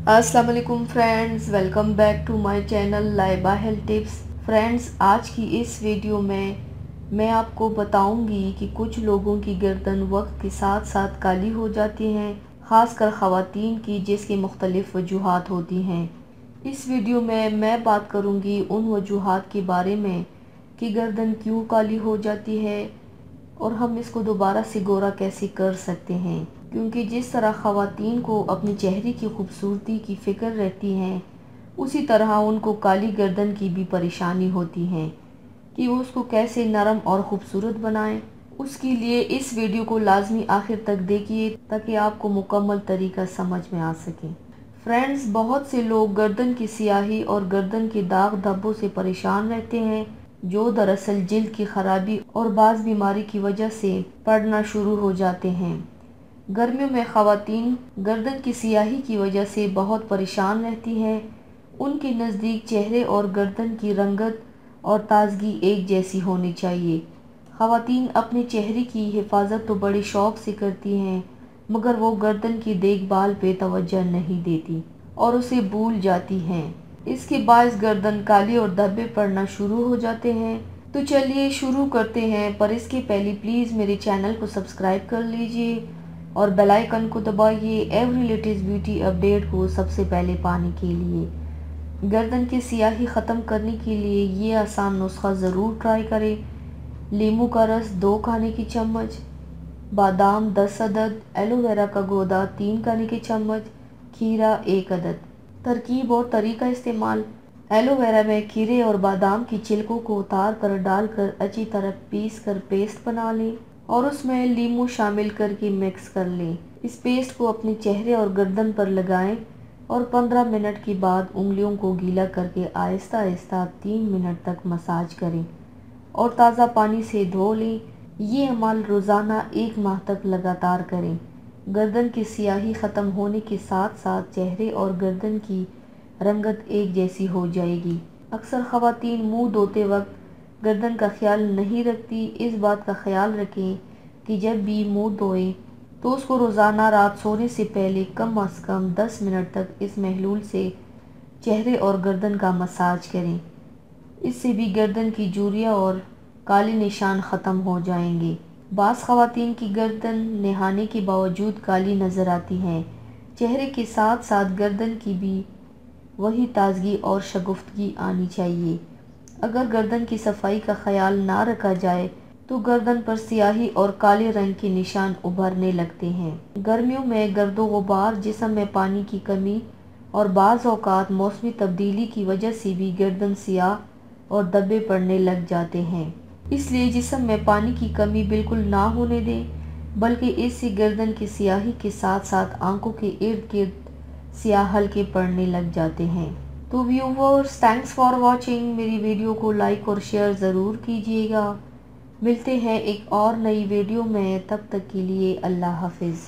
अस्सलाम वालेकुम friends, welcome back to my channel Laiba health tips. Friends, आज की इस वीडियो में मैं आपको बताऊंगी कि कुछ लोगों की गर्दन वक्त के साथ साथ काली हो जाती हैं, ख़ासकर ख़वातीन की, जिसकी मुख्तलिफ़ वजूहात होती हैं। इस वीडियो में मैं बात करूंगी उन वजूहात के बारे में कि गर्दन क्यों काली हो जाती है और हम इसको दोबारा से गोरा कैसे कर सकते हैं, क्योंकि जिस तरह ख़वातीन को अपने चेहरे की खूबसूरती की फ़िक्र रहती है, उसी तरह उनको काली गर्दन की भी परेशानी होती है कि वो उसको कैसे नरम और ख़ूबसूरत बनाएं। उसके लिए इस वीडियो को लाजमी आखिर तक देखिए ताकि आपको मुकम्मल तरीका समझ में आ सके। फ्रेंड्स, बहुत से लोग गर्दन की सियाही और गर्दन के दाग धब्बों से परेशान रहते हैं, जो दरअसल जिल्द की खराबी और बाज़ बीमारी की वजह से पड़ना शुरू हो जाते हैं। गर्मियों में ख़वातीन गर्दन की सियाही की वजह से बहुत परेशान रहती हैं। उनके नज़दीक चेहरे और गर्दन की रंगत और ताजगी एक जैसी होनी चाहिए। ख़वातीन अपने चेहरे की हिफाजत तो बड़े शौक़ से करती हैं, मगर वो गर्दन की देखभाल पे तवज्जो नहीं देती और उसे भूल जाती हैं। इसके बायस गर्दन काली और धब्बे पड़ना शुरू हो जाते हैं। तो चलिए शुरू करते हैं, पर इसके पहले प्लीज़ मेरे चैनल को सब्सक्राइब कर लीजिए और बेल आइकन को दबाइए एवरी लेटेस्ट ब्यूटी अपडेट को सबसे पहले पाने के लिए। गर्दन की सियाही ख़त्म करने के लिए ये आसान नुस्खा ज़रूर ट्राई करें। नींबू का रस 2 खाने की चम्मच, बादाम 10 अदद, एलोवेरा का गूदा 3 खाने के चम्मच, खीरा 1 अदद। तरकीब और तरीका इस्तेमाल। एलोवेरा में खीरे और बादाम की छिलकों को उतार कर डालकर अच्छी तरह पीस कर पेस्ट बना लें और उसमें नींबू शामिल करके मिक्स कर लें। इस पेस्ट को अपने चेहरे और गर्दन पर लगाएं और 15 मिनट के बाद उंगलियों को गीला करके आहिस्ता आहिस्ता 3 मिनट तक मसाज करें और ताज़ा पानी से धो लें। ये अमल रोज़ाना 1 माह तक लगातार करें। गर्दन की सियाही ख़त्म होने के साथ साथ चेहरे और गर्दन की रंगत एक जैसी हो जाएगी। अक्सर ख़वातीन मुंह धोते वक्त गर्दन का ख्याल नहीं रखती। इस बात का ख्याल रखें कि जब भी मुंह धोएं तो उसको रोज़ाना रात सोने से पहले कम अज़ कम 10 मिनट तक इस महलूल से चेहरे और गर्दन का मसाज करें। इससे भी गर्दन की झुर्रियाँ और काले निशान ख़त्म हो जाएंगे। बाज़ ख़वातीन की गर्दन नहाने के बावजूद काली नज़र आती हैं। चेहरे के साथ साथ गर्दन की भी वही ताजगी और शगुफ्तगी आनी चाहिए। अगर गर्दन की सफाई का ख्याल ना रखा जाए तो गर्दन पर सियाही और काले रंग के निशान उभरने लगते हैं। गर्मियों में गर्दो गुबार, जिस्म में पानी की कमी और बाज़ औक़ात मौसमी तब्दीली की वजह से भी गर्दन सियाह और धब्बे पड़ने लग जाते हैं। इसलिए जिस्म में पानी की कमी बिल्कुल ना होने दें, बल्कि इससे गर्दन की सियाही के साथ साथ आंखों के इर्द गिर्द सियाह हल्के पड़ने लग जाते हैं। तो व्यूवर्स, थैंक्स फॉर वॉचिंग। मेरी वीडियो को लाइक और शेयर ज़रूर कीजिएगा। मिलते हैं एक और नई वीडियो में, तब तक के लिए अल्लाह हाफिज़।